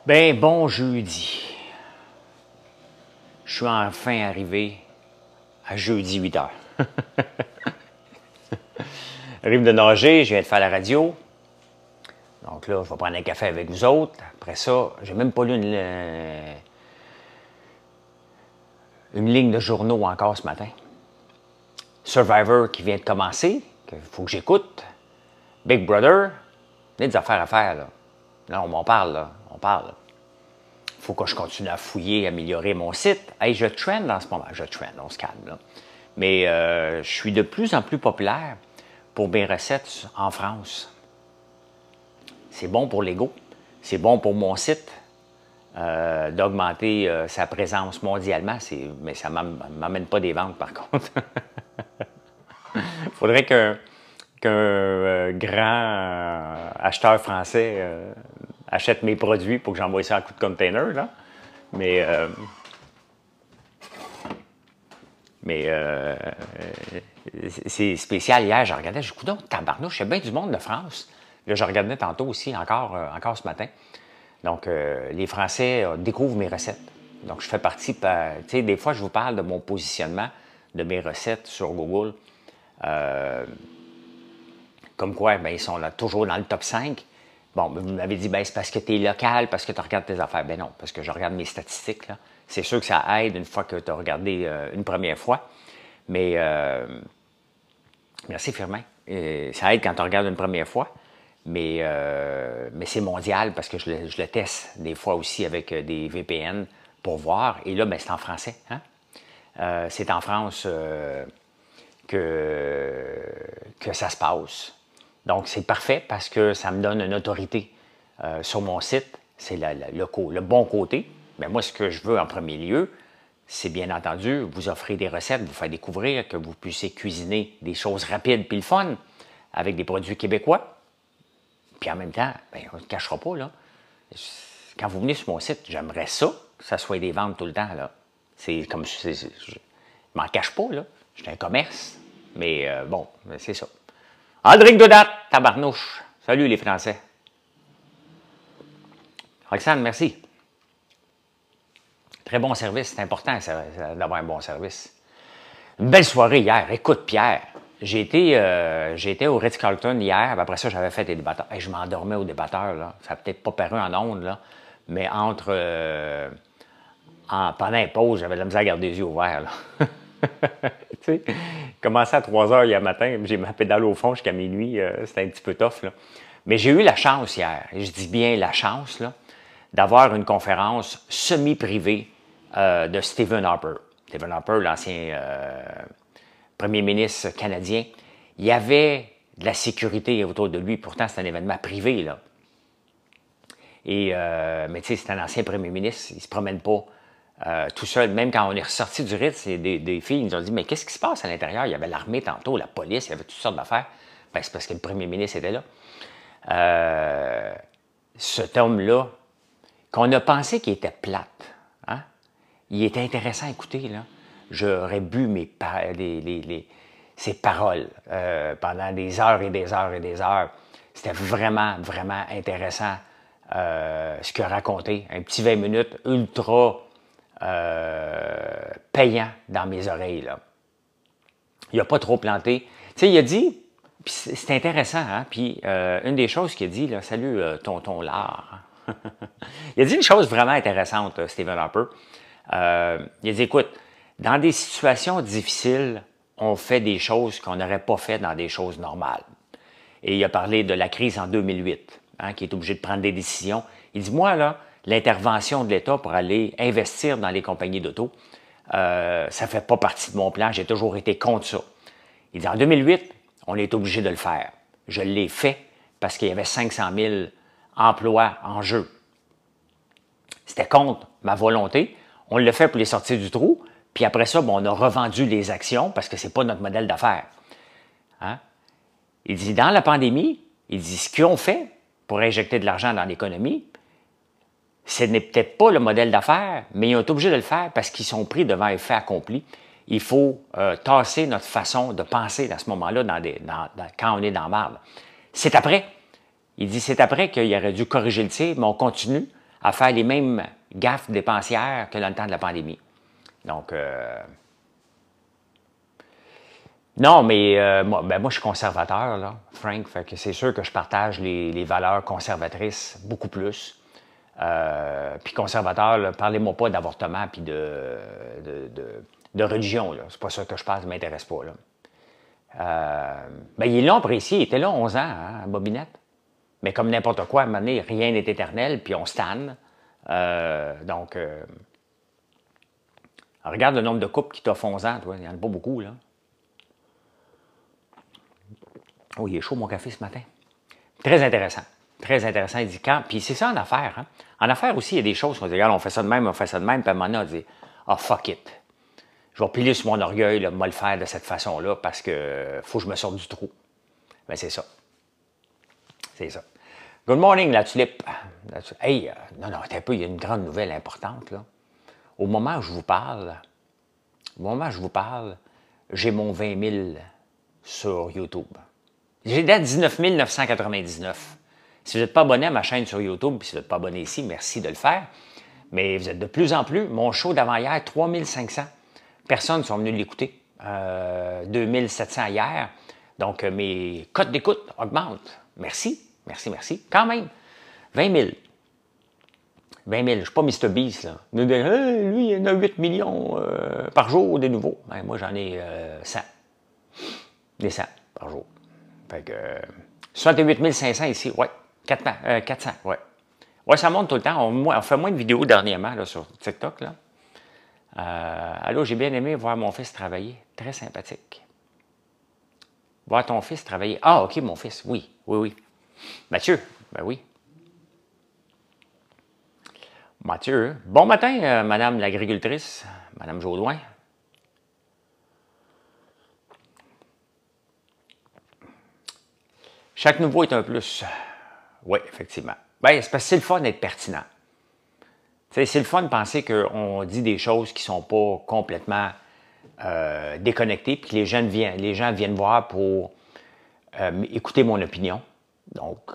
Ben, bon jeudi. Je suis enfin arrivé à jeudi 8 heures. J'arrive de nager, je viens de faire la radio. Donc là, je vais prendre un café avec vous autres. Après ça, j'ai même pas lu une ligne de journaux encore ce matin. Survivor qui vient de commencer, qu'il faut que j'écoute. Big Brother, il y a des affaires à faire, là. Là, on m'en parle, là. On parle. Il faut que je continue à fouiller, améliorer mon site. Hey, je trend en ce moment. Je trend, on se calme, là. Mais je suis de plus en plus populaire pour mes recettes en France. C'est bon pour l'ego. C'est bon pour mon site d'augmenter sa présence mondialement. Mais ça ne m'amène pas des ventes, par contre. Il faudrait qu'un grand acheteur français achète mes produits pour que j'envoie ça à coup de container, là. Mais c'est spécial. Hier, je regardais, je dis, coudonc, tabarnouche, il y a bien du monde de France. Là, je regardais tantôt aussi, encore ce matin. Donc, les Français découvrent mes recettes. Donc, je fais partie, tu sais, des fois, je vous parle de mon positionnement, de mes recettes sur Google. Comme quoi, ben, ils sont là, toujours dans le top 5. Bon, vous m'avez dit, ben, c'est parce que tu es local, parce que tu regardes tes affaires. Ben non, parce que je regarde mes statistiques, là. C'est sûr que ça aide une fois que tu as regardé une première fois. Mais, merci Firmin. Ça aide quand tu regardes une première fois. Mais c'est mondial parce que je le teste des fois aussi avec des VPN pour voir. Et là, ben, c'est en français. Hein? C'est en France que ça se passe. Donc, c'est parfait parce que ça me donne une autorité sur mon site. C'est le bon côté. Mais moi, ce que je veux en premier lieu, c'est bien entendu vous offrir des recettes, vous faire découvrir, que vous puissiez cuisiner des choses rapides puis le fun avec des produits québécois. Puis en même temps, ben, on ne cachera pas, là. Quand vous venez sur mon site, j'aimerais ça, que ça soit des ventes tout le temps, là. C'est comme je m'en cache pas, là. J'ai un commerce. Mais bon, c'est ça. Aldric Dodat, tabarnouche. Salut les Français. Roxane, merci. Très bon service, c'est important d'avoir un bon service. Une belle soirée hier. Écoute, Pierre, j'ai été au Ritz-Carlton hier, après ça, j'avais fait des débatteurs. Hey, je m'endormais au débatteur, là. Ça n'a peut-être pas paru en ondes, là, mais pendant les pauses, j'avais de la misère à garder les yeux ouverts, là. Tu sais, commencé à 3 heures hier matin, j'ai ma pédale au fond jusqu'à minuit, c'était un petit peu tough, là. Mais j'ai eu la chance hier, et je dis bien la chance, là, d'avoir une conférence semi-privée de Stephen Harper. Stephen Harper, l'ancien premier ministre canadien, il y avait de la sécurité autour de lui. Pourtant, c'est un événement privé, là. Et, mais tu sais, c'est un ancien premier ministre. Il ne se promène pas tout seul. Même quand on est ressorti du Ritz, des filles nous ont dit, mais qu'est-ce qui se passe à l'intérieur? Il y avait l'armée tantôt, la police, il y avait toutes sortes d'affaires. Ben, c'est parce que le premier ministre était là. Cet homme-là, qu'on a pensé qu'il était plate, hein? Il était intéressant à écouter, là. J'aurais bu ses paroles pendant des heures et des heures et des heures. C'était vraiment, vraiment intéressant ce qu'il a raconté. Un petit 20 minutes ultra payant dans mes oreilles, là. Il n'a pas trop planté. Tu sais, il a dit, puis c'est intéressant, hein? Puis une des choses qu'il a dit, là, salut tonton Lard. Il a dit une chose vraiment intéressante, Stephen Harper. Il a dit, écoute, dans des situations difficiles, on fait des choses qu'on n'aurait pas fait dans des choses normales. Et il a parlé de la crise en 2008, hein, qui est obligé de prendre des décisions. Il dit, moi, là, l'intervention de l'État pour aller investir dans les compagnies d'auto, ça ne fait pas partie de mon plan. J'ai toujours été contre ça. Il dit, en 2008, on est obligé de le faire. Je l'ai fait parce qu'il y avait 500 000 emplois en jeu. C'était contre ma volonté. On l'a fait pour les sortir du trou. Puis après ça, bon, on a revendu les actions parce que ce n'est pas notre modèle d'affaires. Hein? Il dit, dans la pandémie, il dit, ce qu'ils ont fait pour injecter de l'argent dans l'économie, ce n'est peut-être pas le modèle d'affaires, mais ils ont été obligés de le faire parce qu'ils sont pris devant un fait accompli. Il faut tasser notre façon de penser à ce moment-là quand on est dans la marde. C'est après. Il dit, c'est après qu'il aurait dû corriger le tir, mais on continue à faire les mêmes gaffes dépensières que dans le temps de la pandémie. Donc, non, mais moi, je suis conservateur, là, Frank, fait que c'est sûr que je partage les valeurs conservatrices beaucoup plus. Puis conservateur, parlez-moi pas d'avortement puis de religion, là. C'est pas ça que je parle, ça m'intéresse pas, là. Ils l'ont apprécié, il était là 11 ans, hein, à Bobinette. Mais comme n'importe quoi, à un moment donné, rien n'est éternel, puis on se tanne. Regarde le nombre de couples qui t'offrent 11 ans, toi. Il n'y en a pas beaucoup, là. Oh, il est chaud, mon café, ce matin. Très intéressant. Très intéressant. Il dit quand. Puis c'est ça en affaires. Hein? En affaires aussi, il y a des choses qu'on dit, regarde, on fait ça de même, on fait ça de même. Puis à un moment donné, on dit, ah, fuck it. Je vais piler sur mon orgueil, là, moi le faire de cette façon-là parce que faut que je me sorte du trou. Ben, c'est ça. C'est ça. Good morning, la tulipe. Hey, non, attends un peu, il y a une grande nouvelle importante, là. Au moment où je vous parle, j'ai mon 20 000 sur YouTube. J'ai date 19 999. Si vous n'êtes pas abonné à ma chaîne sur YouTube, puis si vous n'êtes pas abonné ici, merci de le faire. Mais vous êtes de plus en plus. Mon show d'avant-hier, 3500 personnes sont venues l'écouter. 2700 hier. Donc, mes cotes d'écoute augmentent. Merci, merci, merci. Quand même, 20 000. 20 000, je ne suis pas Mr. Beast, là. Lui, il en a 8 millions par jour, des nouveaux. Ben, moi, j'en ai 100. Des 100 par jour. Fait que 68 500 ici, ouais. 400, ouais. Ouais, ça monte tout le temps. On fait moins de vidéos dernièrement là, sur TikTok, là. Allô, j'ai bien aimé voir mon fils travailler. Très sympathique. Voir ton fils travailler. Ah, OK, mon fils. Oui, oui, oui. Mathieu, ben oui. Mathieu, bon matin, Madame l'agricultrice, Madame Jaudoin. Chaque nouveau est un plus. Oui, effectivement. Bien, c'est parce que c'est le fun d'être pertinent. C'est le fun de penser qu'on dit des choses qui ne sont pas complètement déconnectées, puis que les gens viennent voir pour écouter mon opinion. Donc,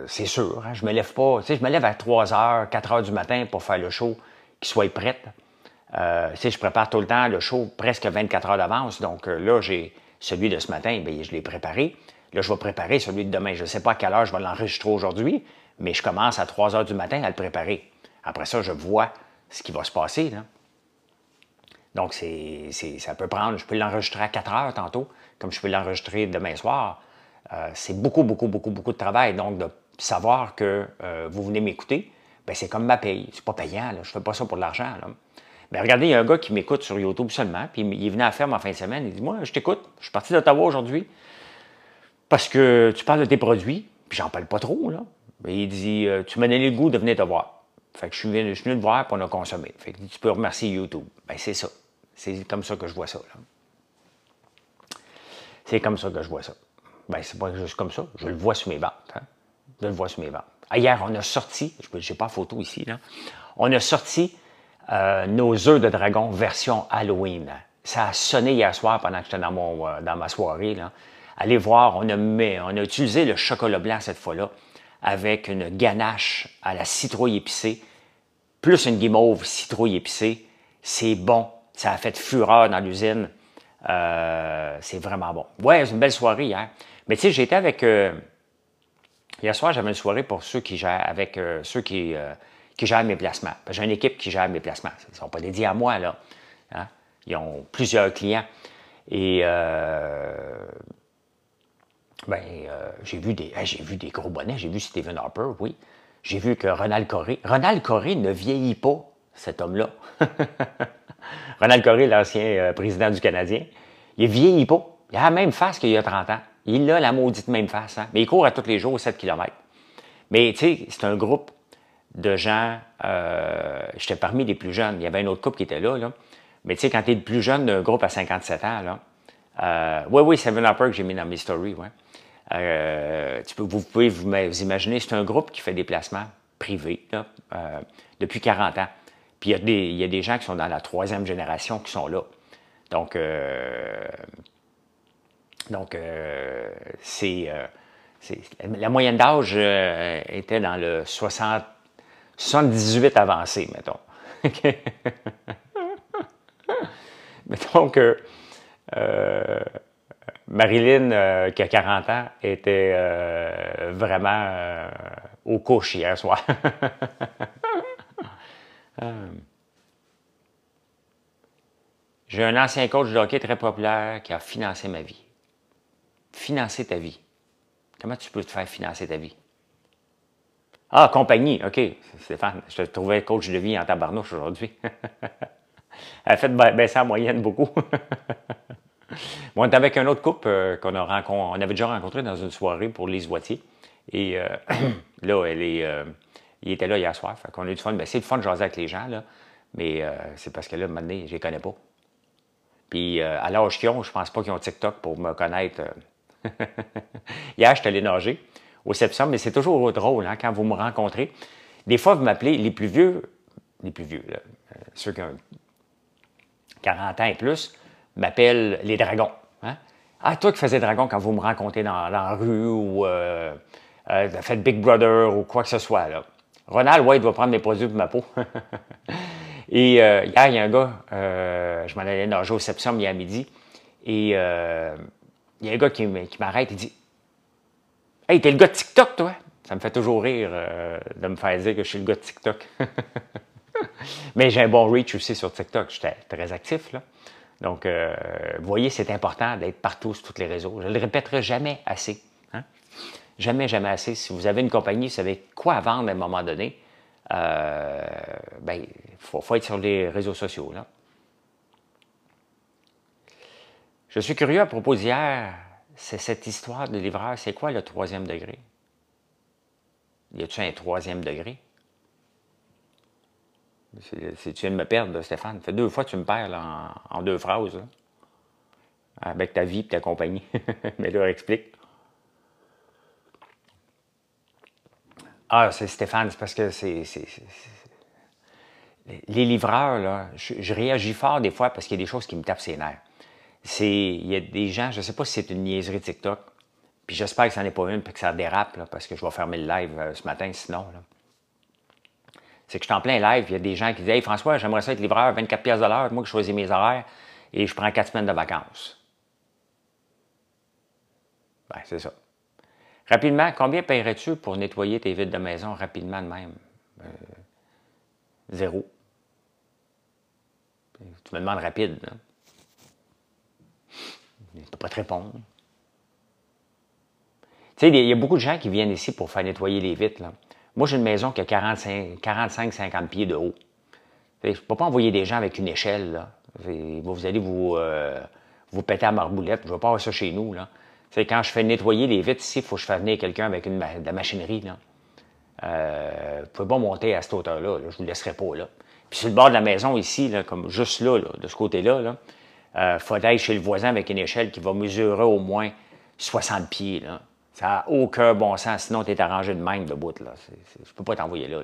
c'est sûr, hein, je me lève pas, je me lève à 3 heures, 4 heures du matin pour faire le show, qu'il soit prêt. Je prépare tout le temps le show presque 24 heures d'avance. Donc, là, j'ai celui de ce matin, bien, je l'ai préparé. Là, je vais préparer celui de demain. Je ne sais pas à quelle heure je vais l'enregistrer aujourd'hui, mais je commence à 3 heures du matin à le préparer. Après ça, je vois ce qui va se passer, là. Donc, ça peut prendre, je peux l'enregistrer à 4 heures tantôt, comme je peux l'enregistrer demain soir. C'est beaucoup, beaucoup, beaucoup, beaucoup de travail. Donc, de savoir que vous venez m'écouter, bien, c'est comme ma paye. C'est pas payant, là. Je fais pas ça pour de l'argent, là. Mais regardez, il y a un gars qui m'écoute sur YouTube seulement, puis il est venu à la ferme en fin de semaine. Il dit, moi, je t'écoute. Je suis parti d'Ottawa aujourd'hui parce que tu parles de tes produits, puis j'en parle pas trop, là. Et il dit, tu m'as donné le goût de venir te voir. Fait que je suis venu te voir, puis on a consommé. Fait que tu peux remercier YouTube. Bien, c'est ça. C'est comme ça que je vois ça, là. C'est comme ça que je vois ça. Bien, c'est pas juste comme ça. Je le vois sur mes ventes. Hein? Je le vois sur mes ventes. Hier, on a sorti, je n'ai pas la photo ici, là. On a sorti nos œufs de dragon version Halloween. Ça a sonné hier soir pendant que j'étais dans ma soirée, là. Allez voir, on a utilisé le chocolat blanc cette fois-là avec une ganache à la citrouille épicée, plus une guimauve citrouille épicée. C'est bon. Ça a fait fureur dans l'usine. C'est vraiment bon. Ouais, c'est une belle soirée hier. Mais tu sais, j'étais avec... hier soir, j'avais une soirée pour ceux qui gèrent, avec ceux qui gèrent mes placements. J'ai une équipe qui gère mes placements. Ils ne sont pas dédiés à moi, là. Hein? Ils ont plusieurs clients. Et j'ai vu des gros bonnets. J'ai vu Stephen Harper, oui. J'ai vu que Ronald Coré ne vieillit pas, cet homme-là. Ronald Coré, l'ancien président du Canadien, il vieillit pas. Il a la même face qu'il y a 30 ans. Il a la maudite même face. Hein? Mais il court à tous les jours 7 km. Mais tu sais, c'est un groupe de gens, j'étais parmi les plus jeunes. Il y avait un autre couple qui était là. Mais tu sais, quand tu es le plus jeune d'un groupe à 57 ans, là, oui, Stephen Harper que j'ai mis dans mes stories, ouais. Vous pouvez vous imaginer, c'est un groupe qui fait des placements privés là, depuis 40 ans. Puis il y a des gens qui sont dans la 3e génération qui sont là. Donc la moyenne d'âge était dans le 78 avancé, mettons. Mettons que Marilyn, qui a 40 ans, était vraiment aux couches hier soir. J'ai un ancien coach de hockey très populaire qui a financé ma vie. Financer ta vie. Comment tu peux te faire financer ta vie? Ah, compagnie, OK. Stéphane, je te trouvais coach de vie en tabarnouche aujourd'hui. Elle a fait baisser en moyenne beaucoup. Bon, on était avec un autre couple on avait déjà rencontré dans une soirée pour Lise Wattier. Et là, il était là hier soir. Fait qu'on a eu du fun. Ben, c'est le fun de jaser avec les gens, là. Mais c'est parce que là, maintenant, je les connais pas. Puis à l'âge qu'ils ont, je pense pas qu'ils ont TikTok pour me connaître. Hier, je suis allé nager au Sepsum, mais c'est toujours drôle hein, quand vous me rencontrez. Des fois, vous m'appelez les plus vieux, là, ceux qui ont 40 ans et plus, m'appellent les dragons. Hein? Ah, toi qui faisais dragon quand vous me rencontrez dans la rue ou faites Big Brother ou quoi que ce soit. Là. Ronald White va prendre mes produits pour ma peau. Et hier, il y a un gars, je m'en allais nager au Sepsum hier à midi, et il y a un gars qui m'arrête et dit « Hey, t'es le gars de TikTok, toi? » Ça me fait toujours rire de me faire dire que je suis le gars de TikTok. Mais j'ai un bon reach aussi sur TikTok. J'étais très actif, là. Donc, vous voyez, c'est important d'être partout sur tous les réseaux. Je ne le répéterai jamais assez. Hein? Jamais, jamais assez. Si vous avez une compagnie, vous savez quoi vendre à un moment donné, ben, il faut être sur les réseaux sociaux. Là. Je suis curieux à propos d'hier, c'est cette histoire de livreur. C'est quoi le 3e degré? Y a-t-il un 3e degré? Tu viens de me perdre, Stéphane. Ça fait 2 fois que tu me perds là, en 2 phrases. Là. Avec ta vie et ta compagnie. Mais là, explique. Ah, c'est Stéphane, c'est parce que les livreurs, là, je réagis fort des fois parce qu'il y a des choses qui me tapent ses nerfs. Il y a des gens, je ne sais pas si c'est une niaiserie TikTok, puis j'espère que ça n'est pas une, puis que ça dérape, là, parce que je vais fermer le live ce matin, sinon. Là. C'est que je suis en plein live, il y a des gens qui disent « Hey François, j'aimerais ça être livreur, 24 pièces de l'heure, moi qui choisis mes horaires, et je prends 4 semaines de vacances. » Ben, c'est ça. Rapidement, combien paierais-tu pour nettoyer tes vitres de maison rapidement de même? 0. Tu me demandes rapide. Là. Je ne peux pas te répondre. Tu sais, il y a beaucoup de gens qui viennent ici pour faire nettoyer les vitres. Là. Moi, j'ai une maison qui a 45-50 pieds de haut. Je ne peux pas envoyer des gens avec une échelle. Là. Vous allez vous péter à marboulette. Je ne veux pas avoir ça chez nous. Là. Quand je fais nettoyer les vitres ici, il faut que je fasse venir quelqu'un avec de la machinerie. Là. Vous ne pouvez pas monter à cette hauteur-là. Là. Je ne vous laisserai pas là. Puis sur le bord de la maison ici, là, comme juste là, de ce côté-là, il faut aller chez le voisin avec une échelle qui va mesurer au moins 60 pieds. Là. Ça n'a aucun bon sens. Sinon, tu es arrangé de même de bout. Là. Je ne peux pas t'envoyer là.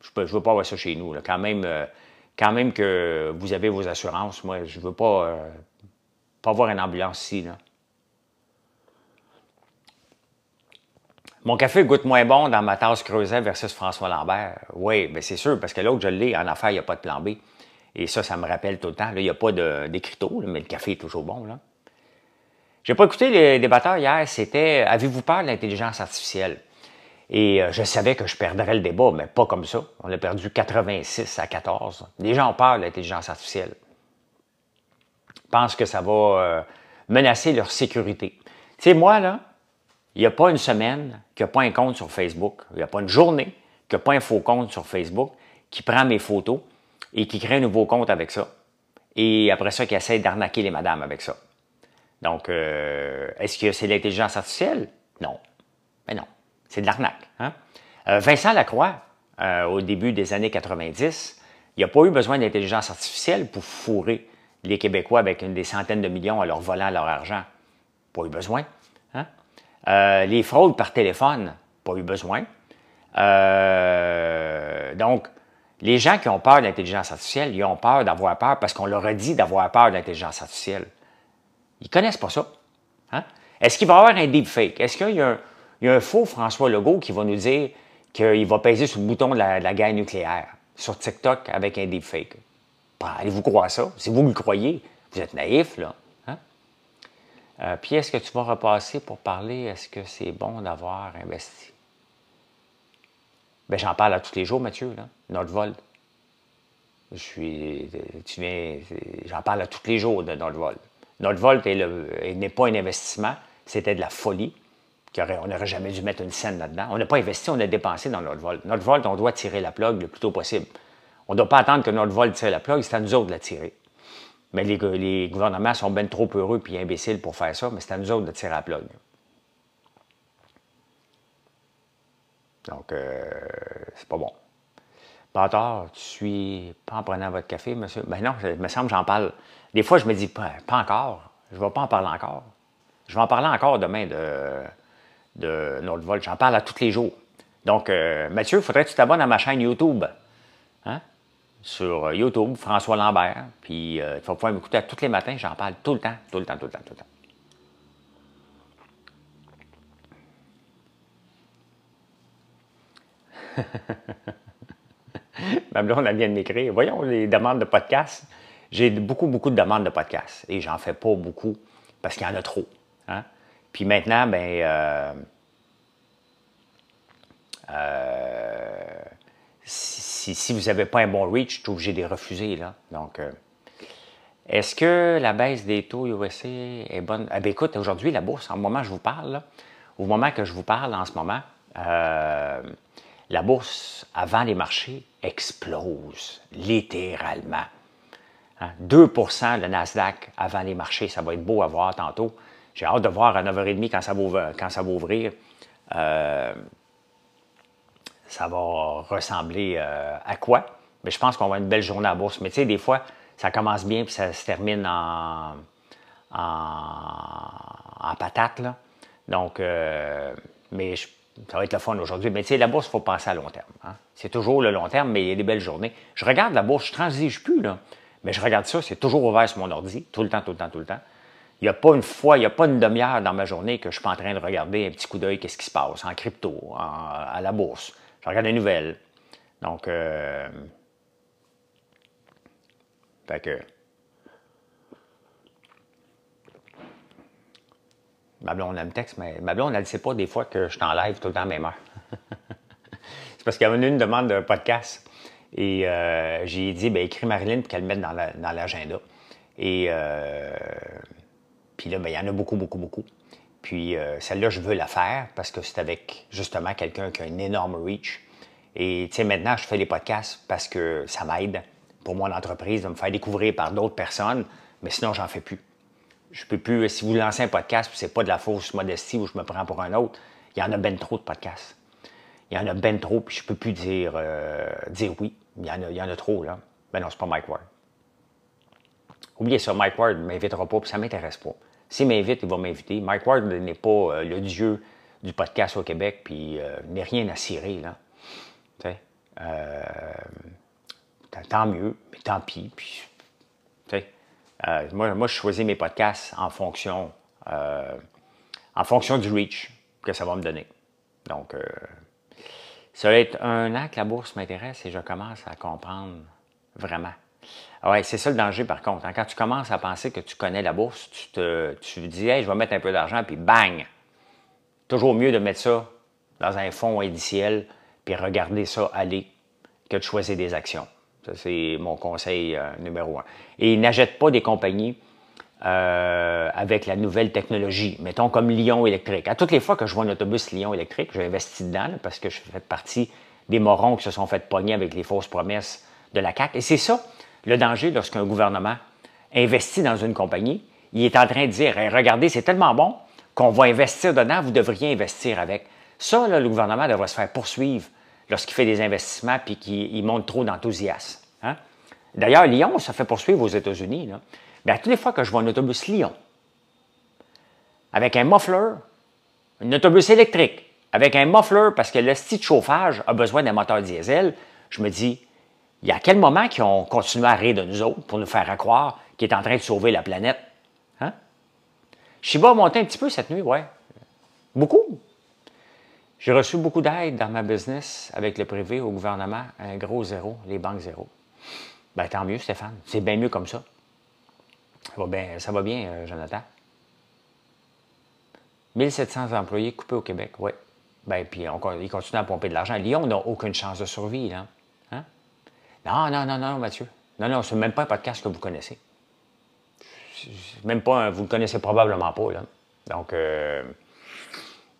Je ne veux pas avoir ça chez nous. Là. Quand même que vous avez vos assurances, moi, je ne veux pas avoir une ambulance ici. Là. Mon café goûte moins bon dans ma tasse Creuset versus François Lambert. Oui, bien c'est sûr, parce que l'autre, je l'ai. En affaires, il n'y a pas de plan B. Et ça me rappelle tout le temps. Là, il n'y a pas d'écriteau, mais le café est toujours bon. Là. J'ai pas écouté les débatteurs hier. C'était « Avez-vous peur de l'intelligence artificielle? » Et je savais que je perdrais le débat, mais pas comme ça. On a perdu 86-14. Les gens ont peur de l'intelligence artificielle. Ils pensent que ça va menacer leur sécurité. Tu sais, moi, là, il n'y a pas une semaine qu'il n'y a pas un compte sur Facebook. Il n'y a pas une journée qu'il n'y a pas un faux compte sur Facebook qui prend mes photos et qui crée un nouveau compte avec ça. Et après ça, qui essaie d'arnaquer les madames avec ça. Donc, est-ce que c'est l'intelligence artificielle? Non. Mais non. C'est de l'arnaque. Hein? Vincent Lacroix, au début des années 90, il n'y a pas eu besoin d'intelligence artificielle pour fourrer les Québécois avec des centaines de millions en leur volant leur argent. Pas eu besoin. Hein? Les fraudes par téléphone, pas eu besoin. Donc, les gens qui ont peur de l'intelligence artificielle, ils ont peur d'avoir peur parce qu'on leur a dit d'avoir peur de l'intelligence artificielle. Ils ne connaissent pas ça. Hein? Est-ce qu'il va y avoir un deepfake? Est-ce qu'il y a un faux François Legault qui va nous dire qu'il va peser sur le bouton de la guerre nucléaire sur TikTok avec un deepfake. Ben, allez-vous croire ça? Si vous le croyez, vous êtes naïf, là. Hein? Puis, est-ce que tu vas repasser pour parler, est-ce que c'est bon d'avoir investi? Bien, j'en parle à tous les jours, Mathieu, là. Nordvolt. J'en parle à tous les jours de Nordvolt. Nordvolt n'est pas un investissement, c'était de la folie. On n'aurait jamais dû mettre une scène là-dedans. On n'a pas investi, on a dépensé dans Nordvolt. Nordvolt, on doit tirer la plug le plus tôt possible. On ne doit pas attendre que Nordvolt tire la plug, c'est à nous autres de la tirer. Mais les gouvernements sont bien trop heureux et imbéciles pour faire ça, mais c'est à nous autres de tirer la plug. Donc, c'est pas bon. Bâtard, tu suis pas en prenant votre café, monsieur? Ben non, il me semble que j'en parle. Des fois, je me dis, pas encore. Je ne vais pas en parler encore. Je vais en parler encore demain de Nordvolt. J'en parle à tous les jours. Donc, Mathieu, il faudrait que tu t'abonnes à ma chaîne YouTube. Hein? Sur YouTube, François Lambert. Puis, tu vas pouvoir m'écouter tous les matins. J'en parle tout le temps, tout le temps, tout le temps, tout le temps. Ma blonde, elle vient de m'écrire. Voyons les demandes de podcasts. J'ai beaucoup, beaucoup de demandes de podcasts. Et j'en fais pas beaucoup parce qu'il y en a trop. Hein? Puis maintenant, ben, si vous n'avez pas un bon reach, je suis obligé de les refuser. Là. Donc, est-ce que la baisse des taux USA est bonne? Eh bien, écoute, aujourd'hui, la bourse, au moment où je vous parle, là, au moment que je vous parle en ce moment, la bourse, avant les marchés, explose, littéralement. Hein? 2 le Nasdaq avant les marchés, ça va être beau à voir tantôt. J'ai hâte de voir à 9h30 quand ça va ouvrir. Ça va ressembler à quoi? Mais je pense qu'on va avoir une belle journée à la bourse. Mais tu sais, des fois, ça commence bien puis ça se termine en patate. Là. Donc, mais ça va être le fun aujourd'hui. Mais tu sais, la bourse, il faut penser à long terme. Hein? C'est toujours le long terme, mais il y a des belles journées. Je regarde la bourse, je ne transige plus, là. Mais je regarde ça, c'est toujours ouvert sur mon ordi, tout le temps, tout le temps, tout le temps. Il n'y a pas une fois, il n'y a pas une demi-heure dans ma journée que je ne suis pas en train de regarder un petit coup d'œil, qu'est-ce qui se passe en crypto, à la bourse. Je regarde les nouvelles. Donc, fait que, ma blonde, elle me texte, mais ma blonde, elle ne sait pas des fois que je t'enlève tout le temps à la même heure. C'est parce qu'il y avait une demande de podcast. Et j'ai dit, ben écris Marilyn pour qu'elle le mette dans l'agenda. Et puis là, ben, il y en a beaucoup, beaucoup, beaucoup. Puis celle-là, je veux la faire parce que c'est avec justement quelqu'un qui a une énorme reach. Et tu sais, maintenant, je fais les podcasts parce que ça m'aide pour mon entreprise de me faire découvrir par d'autres personnes, mais sinon, j'en fais plus. Je peux plus, si vous lancez un podcast, c'est pas de la fausse modestie où je me prends pour un autre, il y en a ben trop de podcasts. Il y en a ben trop, puis je peux plus dire oui. Il y en a trop, là. Ben non, c'est pas Mike Ward. Oubliez ça, Mike Ward ne m'invitera pas, puis ça ne m'intéresse pas. S'il m'invite, il va m'inviter. Mike Ward n'est pas le dieu du podcast au Québec, puis n'est rien à cirer, là. Tu sais, tant mieux, mais tant pis. Puis, tu sais, moi, je choisis mes podcasts en fonction du reach que ça va me donner. Donc, ça va être un an que la bourse m'intéresse et je commence à comprendre vraiment. Oui, c'est ça le danger par contre. Hein? Quand tu commences à penser que tu connais la bourse, tu te dis, hey, je vais mettre un peu d'argent, puis bang! Toujours mieux de mettre ça dans un fonds indiciel, puis regarder ça aller, que de choisir des actions. Ça, c'est mon conseil numéro 1. Et n'achète pas des compagnies avec la nouvelle technologie, mettons comme Lion électrique. À toutes les fois que je vois un autobus Lion électrique, j'ai investi dedans là, parce que je fais partie des morons qui se sont fait pogner avec les fausses promesses de la CAQ. Et c'est ça le danger lorsqu'un gouvernement investit dans une compagnie. Il est en train de dire hey, regardez, c'est tellement bon qu'on va investir dedans, vous devriez investir avec. Ça, là, le gouvernement devrait se faire poursuivre lorsqu'il fait des investissements et qu'il montre trop d'enthousiasme. Hein? D'ailleurs, Lyon, ça fait poursuivre aux États-Unis. Là. Bien, à toutes les fois que je vois un autobus Lyon, avec un muffler, un autobus électrique, avec un muffler parce que le style de chauffage a besoin d'un moteur diesel, je me dis, il y a quel moment qu'ils ont continué à rire de nous autres pour nous faire croire qu'il est en train de sauver la planète? Hein? Shiba a monté un petit peu cette nuit, ouais. Beaucoup. J'ai reçu beaucoup d'aide dans ma business avec le privé, au gouvernement, un gros zéro, les banques zéro. Ben, tant mieux, Stéphane. C'est bien mieux comme ça. Ça va bien, Jonathan. 1700 employés coupés au Québec, oui. Ben, puis ils continuent à pomper de l'argent. Lyon n'a aucune chance de survie, là. Hein? Non, non, non, non, Mathieu. Non, non, c'est même pas un podcast que vous connaissez. Même pas, vous ne le connaissez probablement pas, là. Donc,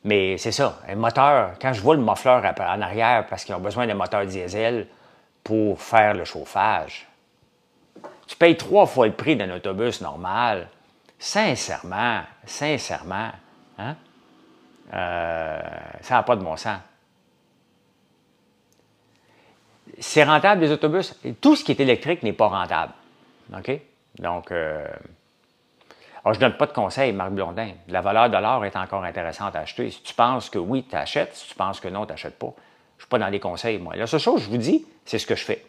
mais c'est ça, un moteur, quand je vois le muffleur en arrière parce qu'ils ont besoin d'un moteur diesel pour faire le chauffage, tu payes 3 fois le prix d'un autobus normal. Sincèrement, hein? Ça n'a pas de bon sens. C'est rentable, les autobus. Tout ce qui est électrique n'est pas rentable. OK? Donc, alors, je ne donne pas de conseils, Marc Blondin. La valeur de l'or est encore intéressante à acheter. Si tu penses que oui, tu achètes. Si tu penses que non, tu n'achètes pas. Je ne suis pas dans les conseils, moi. La seule chose que je vous dis, c'est ce que je fais.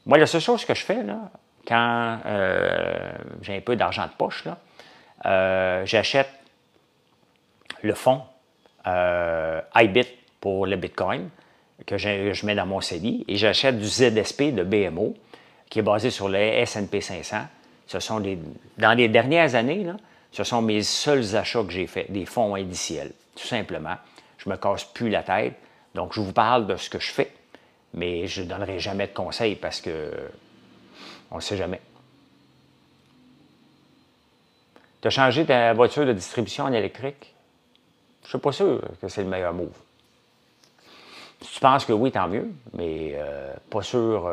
Moi, la seule chose que je fais, là, quand j'ai un peu d'argent de poche, j'achète le fonds iBit pour le Bitcoin que je mets dans mon CELI et j'achète du ZSP de BMO qui est basé sur le S&P 500. Dans les dernières années, là, ce sont mes seuls achats que j'ai faits, des fonds indiciels, tout simplement. Je ne me casse plus la tête. Donc, je vous parle de ce que je fais, mais je ne donnerai jamais de conseils parce que on ne sait jamais. Tu as changé ta voiture de distribution en électrique? Je ne suis pas sûr que c'est le meilleur move. Si tu penses que oui, tant mieux, mais pas sûr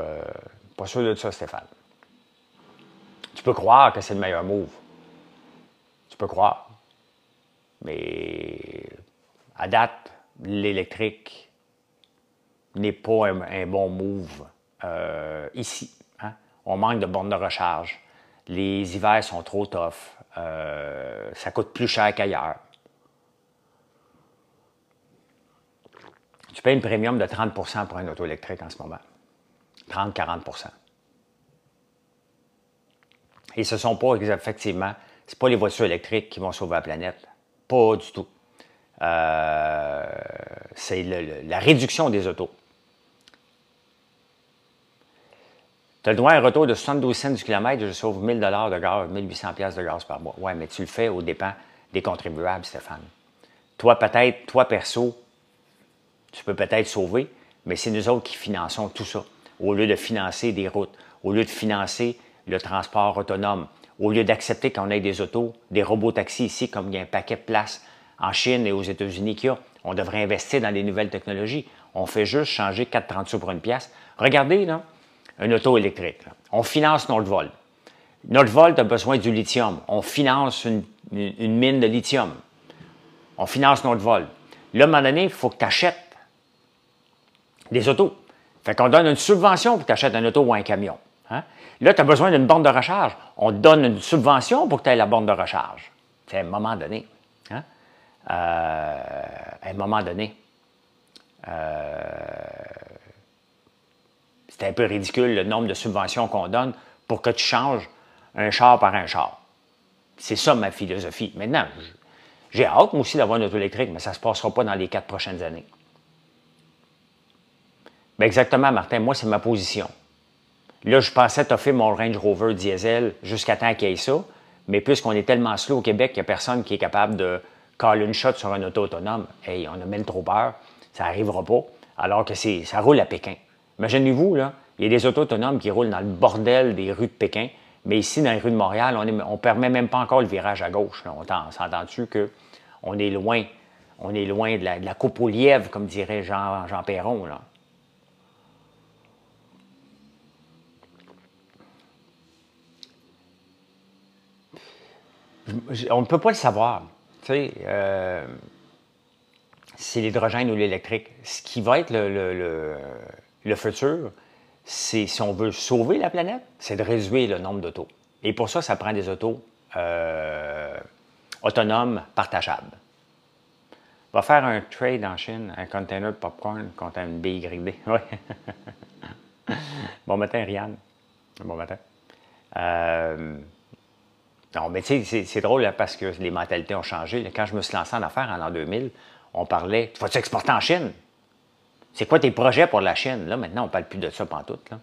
de ça, Stéphane. Tu peux croire que c'est le meilleur move. Tu peux croire. Mais à date, l'électrique n'est pas un bon move ici. Hein? On manque de bornes de recharge. Les hivers sont trop tough. Ça coûte plus cher qu'ailleurs. Tu payes une premium de 30 pour un auto électrique en ce moment. 30-40 Et ce ne sont pas, effectivement, ce pas les voitures électriques qui vont sauver la planète. Pas du tout. C'est la réduction des autos. Tu as le droit à un retour de 72 cents du kilomètre, je sauve 1 000 de gaz, 1 800 de gaz par mois. Oui, mais tu le fais aux dépens des contribuables, Stéphane. Toi, peut-être, toi perso, tu peux peut-être sauver, mais c'est nous autres qui finançons tout ça. Au lieu de financer des routes, au lieu de financer le transport autonome, au lieu d'accepter qu'on ait des autos, des robots taxis ici, comme il y a un paquet de places en Chine et aux États-Unis qu'il y a, on devrait investir dans les nouvelles technologies. On fait juste changer 4,30 sous pour une pièce. Regardez, là, un auto électrique. Là. On finance Nordvolt. Nordvolt a besoin du lithium. On finance une mine de lithium. On finance Nordvolt. Là, à un moment donné, il faut que tu achètes des autos. Fait qu'on donne une subvention pour que tu achètes un auto ou un camion. Hein? Là, tu as besoin d'une borne de recharge. On te donne une subvention pour que tu aies la borne de recharge. C'est à un moment donné. Hein? À un moment donné. C'est un peu ridicule le nombre de subventions qu'on donne pour que tu changes un char par un char. C'est ça ma philosophie. Maintenant, j'ai hâte, moi aussi, d'avoir une auto électrique, mais ça ne se passera pas dans les 4 prochaines années. Bien exactement, Martin, moi, c'est ma position. Là, je pensais t'offrir mon Range Rover diesel jusqu'à temps qu'il y ait ça, mais puisqu'on est tellement slow au Québec qu'il n'y a personne qui est capable de caler une shot sur un auto autonome, hey, on a même trop peur, ça n'arrivera pas, alors que ça roule à Pékin. Imaginez-vous, là, il y a des autos autonomes qui roulent dans le bordel des rues de Pékin, mais ici, dans les rues de Montréal, on ne permet même pas encore le virage à gauche. Là. On s'entend-tu qu'on est loin de la coupe aux lièvres, comme dirait Jean Perron, là. On ne peut pas le savoir. Tu sais, c'est l'hydrogène ou l'électrique. Ce qui va être le futur, c'est, si on veut sauver la planète, c'est de réduire le nombre d'autos. Et pour ça, ça prend des autos autonomes, partageables. Va faire un trade en Chine, un container de popcorn contre une BYD. Oui. Bon matin, Rianne. Bon matin. Non, mais tu sais, c'est drôle là, parce que les mentalités ont changé. Quand je me suis lancé en affaires en l'an 2000, on parlait, tu vas-tu exporter en Chine? C'est quoi tes projets pour la Chine? Là, maintenant, on ne parle plus de ça pantoute, là.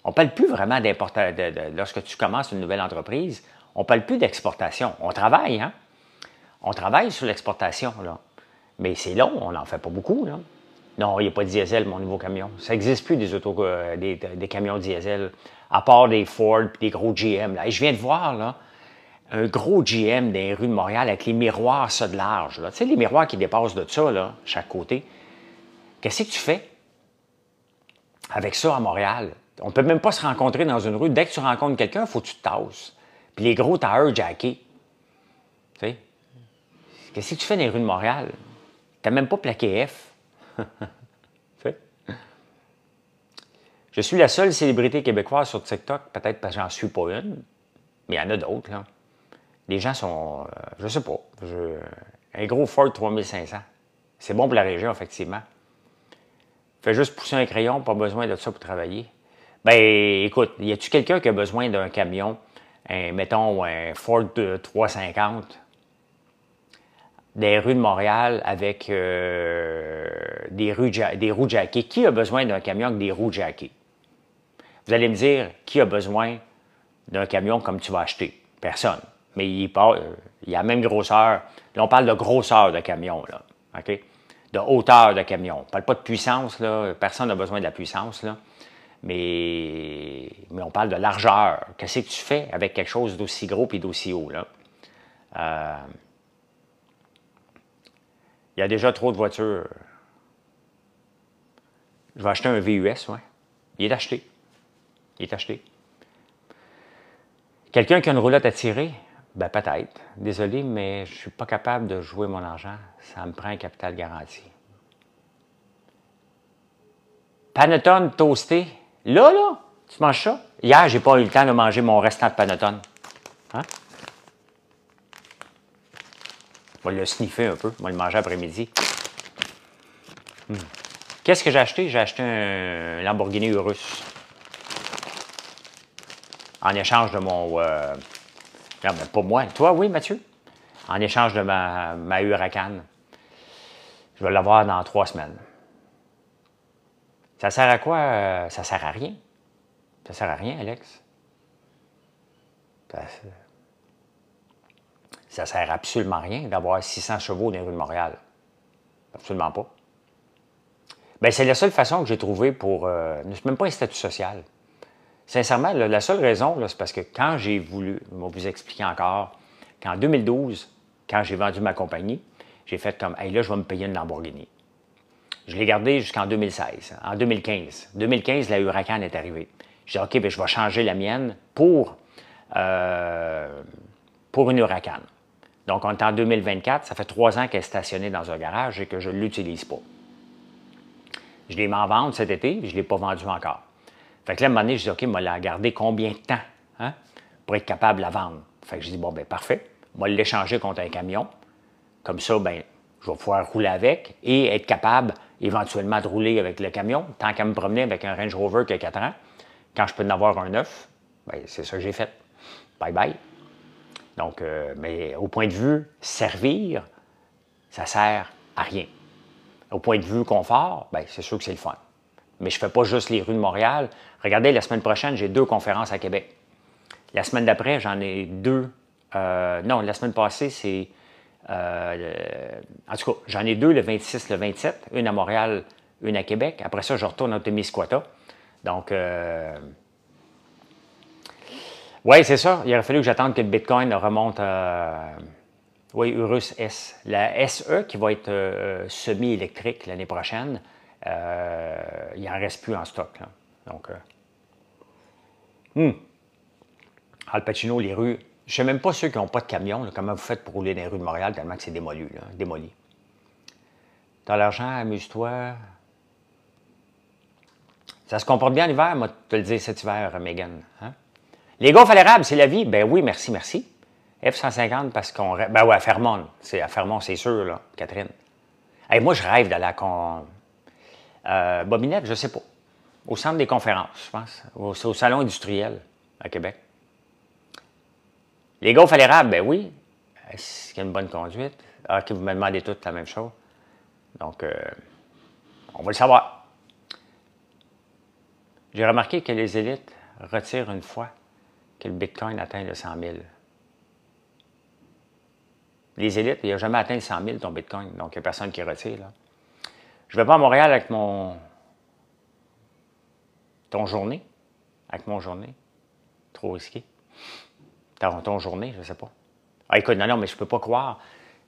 On ne parle plus vraiment d'importation. Lorsque tu commences une nouvelle entreprise, on ne parle plus d'exportation. On travaille, hein? On travaille sur l'exportation, là. Mais c'est long, on n'en fait pas beaucoup, là. Non, il n'y a pas de diesel, mon nouveau camion. Ça n'existe plus des camions diesel, à part des Ford et des gros GM. Là. Et je viens de voir, là, un gros GM dans les rues de Montréal avec les miroirs, ça de large. Là. Tu sais, les miroirs qui dépassent de ça, là, chaque côté. Qu'est-ce que tu fais avec ça à Montréal? On ne peut même pas se rencontrer dans une rue. Dès que tu rencontres quelqu'un, il faut que tu te tasses. Puis les gros tailleurs jackés. Tu sais? Qu'est-ce que tu fais dans les rues de Montréal? Tu n'as même pas plaqué F. Tu sais? Je suis la seule célébrité québécoise sur TikTok, peut-être parce que j'en suis pas une, mais il y en a d'autres, là. Les gens sont, je sais pas, un gros Ford 3500. C'est bon pour la région, effectivement. Fais juste pousser un crayon, pas besoin de ça pour travailler. Ben, écoute, y a-tu quelqu'un qui a besoin d'un camion, mettons un Ford 350, des rues de Montréal avec des roues jackées? Qui a besoin d'un camion avec des roues jackées? Vous allez me dire, qui a besoin d'un camion comme tu vas acheter? Personne. Mais il a la même grosseur. Là, on parle de grosseur de camion, là. OK? De hauteur de camion. On ne parle pas de puissance, là. Personne n'a besoin de la puissance, là. Mais on parle de largeur. Qu'est-ce que tu fais avec quelque chose d'aussi gros et d'aussi haut, là? Il y a déjà trop de voitures. Je vais acheter un VUS, oui. Il est acheté. Il est acheté. Quelqu'un qui a une roulotte à tirer? Ben peut-être. Désolé, mais je ne suis pas capable de jouer mon argent. Ça me prend un capital garanti. Panettone toasté. Là, tu manges ça? Hier, j'ai pas eu le temps de manger mon restant de panettone. Hein? On va le sniffer un peu. On va le manger après-midi. Qu'est-ce que j'ai acheté? J'ai acheté un Lamborghini Urus. En échange de mon... non, mais pas moi. Toi, oui, Mathieu? En échange de ma Huracan. Je vais l'avoir dans 3 semaines. Ça sert à quoi? Ça sert à rien. Ça sert à rien, Alex. Ça sert absolument à rien d'avoir 600 chevaux dans les rues de Montréal. Absolument pas. Bien, c'est la seule façon que j'ai trouvée pour... c'est même pas un statut social. Sincèrement, là, la seule raison, c'est parce que quand j'ai voulu, je vais vous expliquer encore, qu'en 2012, quand j'ai vendu ma compagnie, j'ai fait comme, hey, là, je vais me payer une Lamborghini. Je l'ai gardée jusqu'en 2016. En 2015. 2015, la Huracan est arrivée. J'ai dit, OK, bien, je vais changer la mienne pour une Huracan. Donc, on est en 2024. Ça fait 3 ans qu'elle est stationnée dans un garage et que je ne l'utilise pas. Je l'ai mis en vente cet été, et je ne l'ai pas vendue encore. Fait que là, à un moment donné, je dis, OK, je vais la garder combien de temps, hein, pour être capable de la vendre? Fait que je dis, bon, ben parfait. Je vais l'échanger contre un camion. Comme ça, ben, je vais pouvoir rouler avec et être capable éventuellement de rouler avec le camion, tant qu'à me promener avec un Range Rover qui a 4 ans. Quand je peux en avoir un neuf, ben, c'est ça que j'ai fait. Bye bye. Donc, mais au point de vue servir, ça sert à rien. Au point de vue confort, ben, c'est sûr que c'est le fun. Mais je ne fais pas juste les rues de Montréal. Regardez, la semaine prochaine, j'ai 2 conférences à Québec. La semaine d'après, j'en ai 2. Non, la semaine passée, c'est... en tout cas, j'en ai 2 le 26, le 27. Une à Montréal, une à Québec. Après ça, je retourne à Témiscouata. Donc, oui, c'est ça. Il aurait fallu que j'attende que le Bitcoin remonte à... Oui, Urus S. La SE qui va être semi-électrique l'année prochaine, il n'en reste plus en stock. Là. Donc, Al Pacino, les rues, je ne sais même pas ceux qui n'ont pas de camion, là, comment vous faites pour rouler dans les rues de Montréal tellement que c'est démoli. Là, démoli. T'as l'argent, amuse-toi. Ça se comporte bien l'hiver, moi, te le dire cet hiver, Megan. Hein? Les gaufres à l'érable, c'est la vie. Ben oui, merci, merci. F-150 parce qu'on... Ben oui, à Fermont. À Fermont, c'est sûr, là, Catherine. Hey, moi, je rêve d'aller à Bobinette, je ne sais pas. Au centre des conférences, je pense. Au salon industriel à Québec. Les gaufres à l'érable, ben oui. Est-ce qu'il y a une bonne conduite? Ah, OK, vous me demandez toutes la même chose. Donc, on va le savoir. J'ai remarqué que les élites retirent une fois que le Bitcoin atteint le 100 000. Les élites, il n'a jamais atteint le 100 000 ton Bitcoin, donc il n'y a personne qui retire. Là. Je ne vais pas à Montréal avec ton journée. Avec mon journée. Trop risqué. Ton journée, je ne sais pas. Ah, écoute, non, mais je ne peux pas croire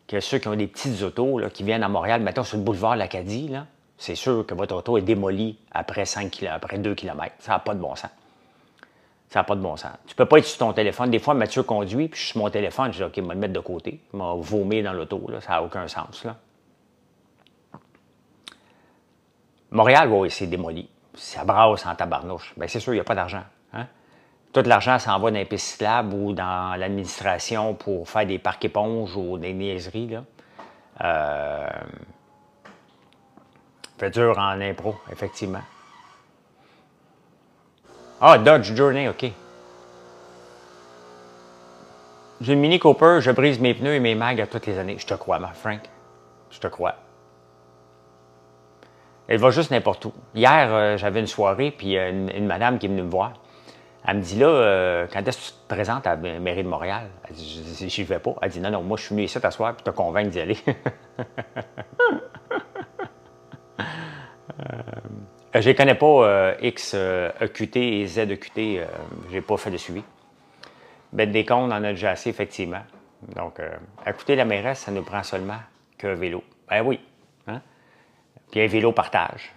que ceux qui ont des petites autos là, qui viennent à Montréal, mettons sur le boulevard l'Acadie, c'est sûr que votre auto est démolie après 2 km. Ça n'a pas de bon sens. Ça n'a pas de bon sens. Tu ne peux pas être sur ton téléphone. Des fois, Mathieu conduit, puis je suis sur mon téléphone, je dis, OK, je vais le mettre de côté. Je vais vomir dans l'auto. Ça n'a aucun sens. Là. Montréal, oui, c'est démoli. Ça brasse en tabarnouche. Bien, c'est sûr, il n'y a pas d'argent. Hein? Tout l'argent s'en va dans les pistes cyclables ou dans l'administration pour faire des parcs éponges ou des niaiseries. Là. Fait dur en impro, effectivement. Ah, Dodge Journey, OK. J'ai une Mini Cooper, je brise mes pneus et mes mags à toutes les années. Je te crois, ma Frank. Je te crois. Elle va juste n'importe où. Hier, j'avais une soirée, puis une madame qui est venue me voir. Elle me dit là, quand est-ce que tu te présentes à la mairie de Montréal? Elle dit, j'y vais pas. Elle dit, non, moi, je suis venu ici t'asseoir puis te convaincre d'y aller. Je ne les connais pas, X, EQT et ZEQT. Je n'ai pas fait de suivi. Bête des comptes, on en a déjà assez, effectivement. Donc, écouter la mairesse, ça nous prend seulement qu'un vélo. Ben oui. Hein? Puis un vélo partage.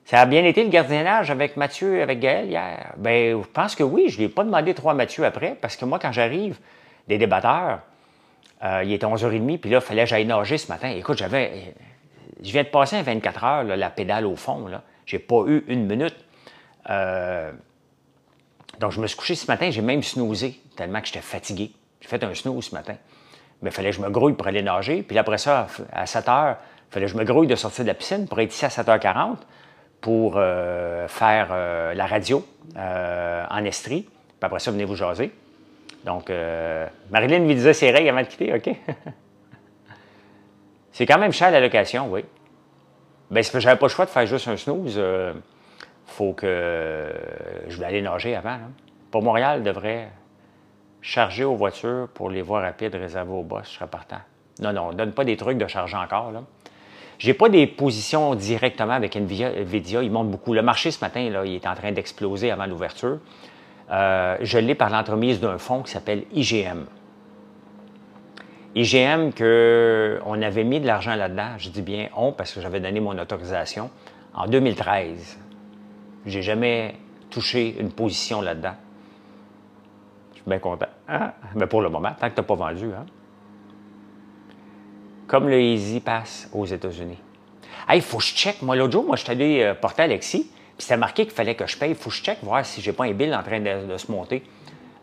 Ça a bien été le gardiennage avec Mathieu, avec Gaël hier? Bien, je pense que oui. Je ne lui ai pas demandé 3 Mathieu après, parce que moi, quand j'arrive des débatteurs, il était 11h30, puis là, il fallait que j'aille nager ce matin. Écoute, je viens de passer un 24 heures, là, la pédale au fond. Je n'ai pas eu une minute. Donc, je me suis couché ce matin, j'ai même snoozé, tellement que j'étais fatigué. J'ai fait un snooze ce matin. Mais il fallait que je me grouille pour aller nager. Puis après ça, à 7 heures, il fallait que je me grouille de sortir de la piscine pour être ici à 7h40 pour faire la radio en Estrie. Puis après ça, venez vous jaser. Donc, Marilyn lui disait ses règles avant de quitter, OK? C'est quand même cher la location, oui. Bien, c'est parce que j'avais pas le choix de faire juste un snooze. Faut que je vais aller nager avant. Là. Pour Montréal, devrait charger aux voitures pour les voies rapides réservées aux boss. Je serais partant. Non, on ne donne pas des trucs de charger encore. Je n'ai pas des positions directement avec NVIDIA. Ils montent beaucoup. Le marché ce matin, là, il est en train d'exploser avant l'ouverture. Je l'ai par l'entremise d'un fonds qui s'appelle IGM. IGM, on avait mis de l'argent là-dedans. Je dis bien on parce que j'avais donné mon autorisation en 2013. J'ai jamais touché une position là-dedans. Je suis bien content. Hein? Mais pour le moment, tant que tu n'as pas vendu. Hein? Comme le Easy Pass aux États-Unis. Hey, il faut que je check. Moi, l'autre jour, je suis allé porter Alexis, puis c'était marqué qu'il fallait que je paye. Il faut que je check, voir si j'ai pas un bill en train de se monter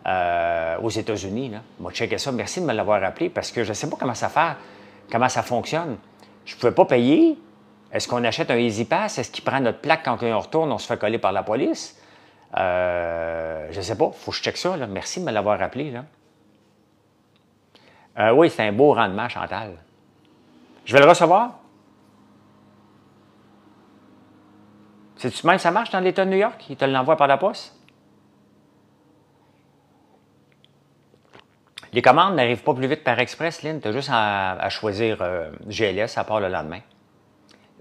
aux États-Unis. Moi, checker ça. Merci de me l'avoir rappelé parce que je ne sais pas comment ça fonctionne. Je ne pouvais pas payer. Est-ce qu'on achète un Easy Pass? Est-ce qu'il prend notre plaque quand on retourne, on se fait coller par la police? Je ne sais pas. Il faut que je check ça. Là. Merci de me l'avoir rappelé. Là. Oui, c'est un beau rendement, Chantal. Je vais le recevoir. C'est-tu même ça marche dans l'État de New York? Il te l'envoie par la poste? Les commandes n'arrivent pas plus vite par express, Lynn. Tu as juste à choisir GLS, ça part le lendemain.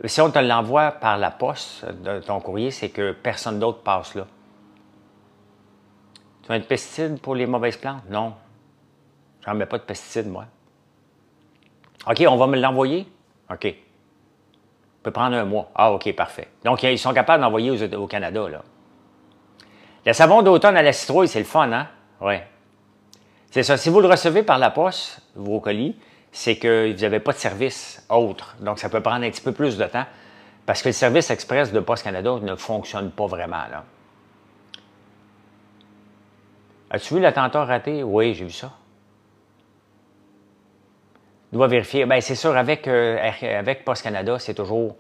Si on te l'envoie par la poste de ton courrier, c'est que personne d'autre passe là. Tu as un pesticide pour les mauvaises plantes? Non. J'en mets pas de pesticides, moi. OK, on va me l'envoyer? OK. Ça peut prendre un mois. Ah, OK, parfait. Donc, ils sont capables d'envoyer au Canada, là. Le savon d'automne à la citrouille, c'est le fun, hein? Oui. C'est ça. Si vous le recevez par la poste, vos colis, c'est que vous n'avez pas de service autre. Donc, ça peut prendre un petit peu plus de temps parce que le service express de Poste Canada ne fonctionne pas vraiment, là. As-tu vu l'attentat raté? Oui, j'ai vu ça. Je dois vérifier. Bien, c'est sûr, avec Poste Canada, c'est toujours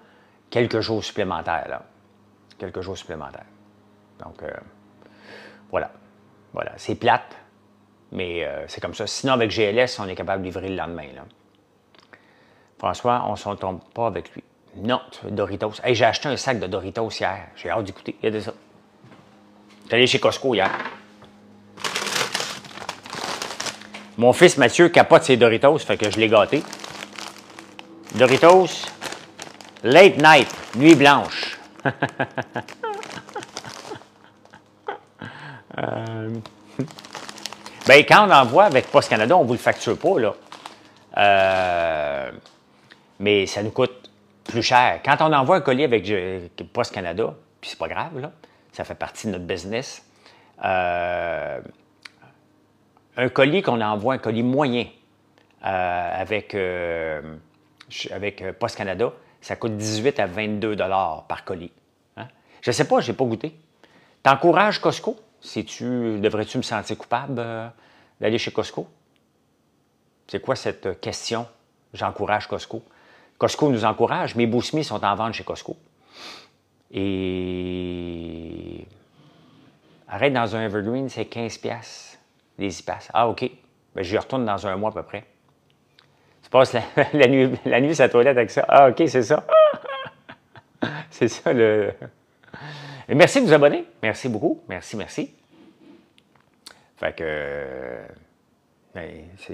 quelques jours supplémentaires, là. Quelques jours supplémentaires. Donc, voilà. Voilà. C'est plate. Mais c'est comme ça. Sinon, avec GLS, on est capable de livrer le lendemain. Là. François, on ne s'en trompe pas avec lui. Non, Doritos. Hey, j'ai acheté un sac de Doritos hier. J'ai hâte d'écouter. Regardez ça. J'étais allé chez Costco hier. Mon fils Mathieu capote ses Doritos, fait que je l'ai gâté. Doritos, late night, nuit blanche. Ben, quand on envoie avec Post Canada, on ne vous le facture pas, là. Mais ça nous coûte plus cher. Quand on envoie un colis avec Post Canada, puis c'est pas grave, là, ça fait partie de notre business. Un colis qu'on envoie, un colis moyen avec Post Canada, ça coûte 18 à 22 $ par colis. Hein? Je ne sais pas, je n'ai pas goûté. T'encourages Costco? Devrais-tu me sentir coupable d'aller chez Costco? C'est quoi cette question? J'encourage Costco. Costco nous encourage. Mes Bousmis sont en vente chez Costco. Et arrête dans un Evergreen, c'est 15$. Les y-passes. Ah, OK. Ben, j'y retourne dans un mois à peu près. Tu passes la nuit sur la toilette avec ça. Ah, OK, c'est ça. C'est ça le... Et merci de vous abonner. Merci beaucoup. Merci, merci. Fait que...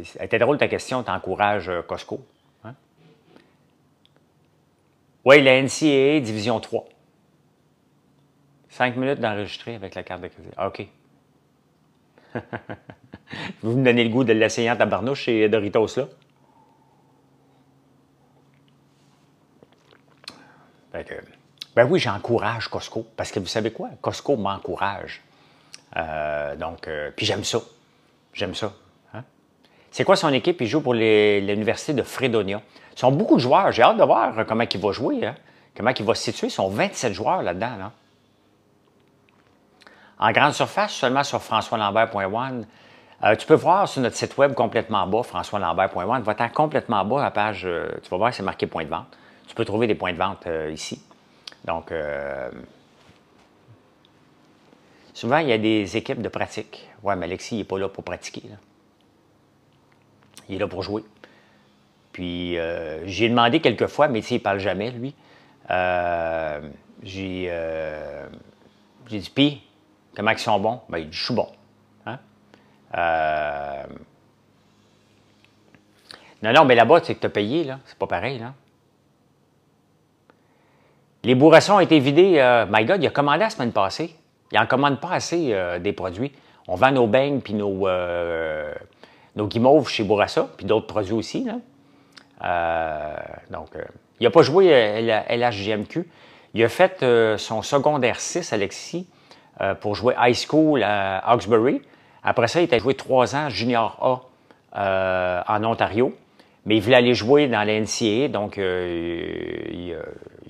C'était drôle ta question. T'encourages Costco. Hein? Oui, la NCAA Division 3. 5 minutes d'enregistrer avec la carte de crédit. Ah, OK. Vous me donnez le goût de l'essayer en tabarnouche chez Doritos, là. Fait que, ben oui, j'encourage Costco. Parce que vous savez quoi? Costco m'encourage. Puis j'aime ça. J'aime ça. Hein? C'est quoi son équipe? Il joue pour l'université de Fredonia. Ils sont beaucoup de joueurs. J'ai hâte de voir comment il va jouer. Hein? Comment il va se situer. Ils sont 27 joueurs là-dedans. Là. En grande surface, seulement sur françoislambert.one. Tu peux voir sur notre site web complètement bas, françoislambert.one. Va-t'en complètement bas à la page, tu vas voir, c'est marqué point de vente. Tu peux trouver des points de vente ici. Donc, souvent, il y a des équipes de pratique. Ouais, mais Alexis, il n'est pas là pour pratiquer. Là. Il est là pour jouer. Puis, j'ai demandé quelques fois, mais il ne parle jamais, lui. J'ai dit, puis, comment ils sont bons? Ben, il dit, je suis bon. Hein? Non, mais là-bas, c'est que tu as payé, là. C'est pas pareil, là. Les bourrassons ont été vidés. My God, il a commandé la semaine passée. Il n'en commande pas assez des produits. On vend nos beignes puis nos guimauves chez Bourassa, puis d'autres produits aussi. Là. Il n'a pas joué LHJMQ. Il a fait son secondaire 6, Alexis, pour jouer high school à Hawkesbury. Après ça, il a joué 3 ans junior A en Ontario. Mais il voulait aller jouer dans la NCAA, donc il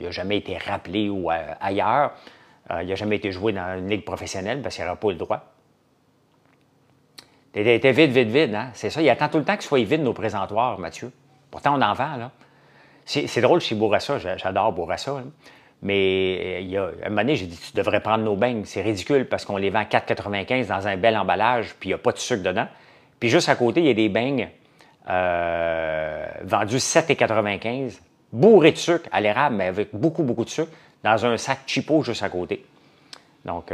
n'a jamais été rappelé ou ailleurs. Il n'a jamais été joué dans une ligue professionnelle parce qu'il n'aurait pas le droit. Il était vide, hein? C'est ça. Il attend tout le temps qu'il soit vide nos présentoirs, Mathieu. Pourtant, on en vend, là. C'est drôle chez Bourassa. J'adore Bourassa. Là. Mais il y a, à un moment donné, j'ai dit, tu devrais prendre nos beignes. C'est ridicule parce qu'on les vend 4,95 dans un bel emballage, puis il n'y a pas de sucre dedans. Puis juste à côté, il y a des beignes vendus 7,95, bourrés de sucre à l'érable, mais avec beaucoup, beaucoup de sucre, dans un sac cheapo juste à côté. Donc,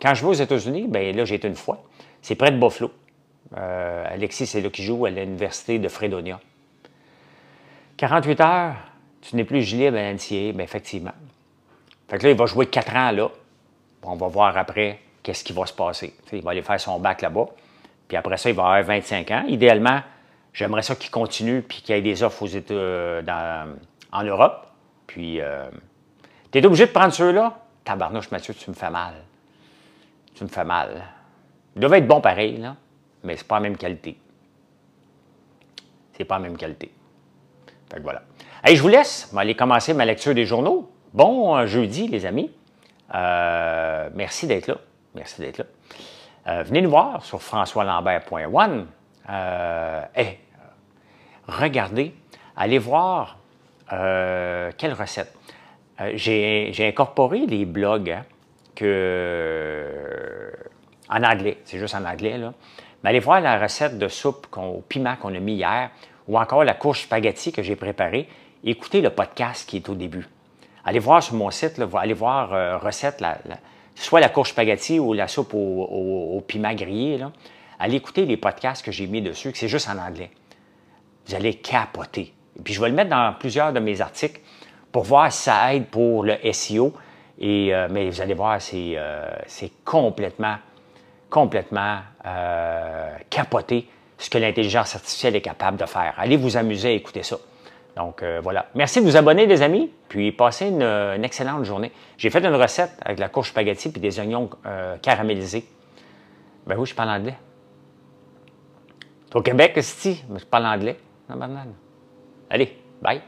quand je vais aux États-Unis, bien là, j'ai été une fois. C'est près de Buffalo. Alexis, c'est là qu'il joue à l'université de Fredonia. 48 heures, tu n'es plus éligible à l'NCAA, bien effectivement. Fait que là, il va jouer 4 ans là. On va voir après qu'est-ce qui va se passer. T'sais, il va aller faire son bac là-bas. Puis après ça, il va avoir 25 ans. Idéalement, j'aimerais ça qu'il continue puis qu'il y ait des offres aux en Europe. Puis, tu es obligé de prendre ceux-là? Tabarnouche, Mathieu, tu me fais mal. Tu me fais mal. Il devait être bon pareil, là, mais c'est pas la même qualité. C'est pas la même qualité. Fait que voilà. Hey, je vous laisse. Je vais aller commencer ma lecture des journaux. Bon jeudi, les amis. Merci d'être là. Merci d'être là. Venez nous voir sur françoislambert.one. Regardez, allez voir quelle recette. J'ai incorporé les blogs hein, que En anglais, c'est juste en anglais, là. Mais allez voir la recette de soupe au piment qu'on a mis hier, ou encore la courge spaghetti que j'ai préparée. Écoutez le podcast qui est au début. Allez voir sur mon site, là, allez voir recette, soit la courge spaghetti ou la soupe au piment grillé. Là. Allez écouter les podcasts que j'ai mis dessus, que c'est juste en anglais. Vous allez capoter. Et puis je vais le mettre dans plusieurs de mes articles pour voir si ça aide pour le SEO. Mais vous allez voir, c'est complètement capoté ce que l'intelligence artificielle est capable de faire. Allez vous amuser à écouter ça. Donc, voilà. Merci de vous abonner, les amis, puis passez une excellente journée. J'ai fait une recette avec la courge spaghetti et des oignons caramélisés. Ben oui, je parle anglais. Au Québec, je parle anglais. Allez, bye.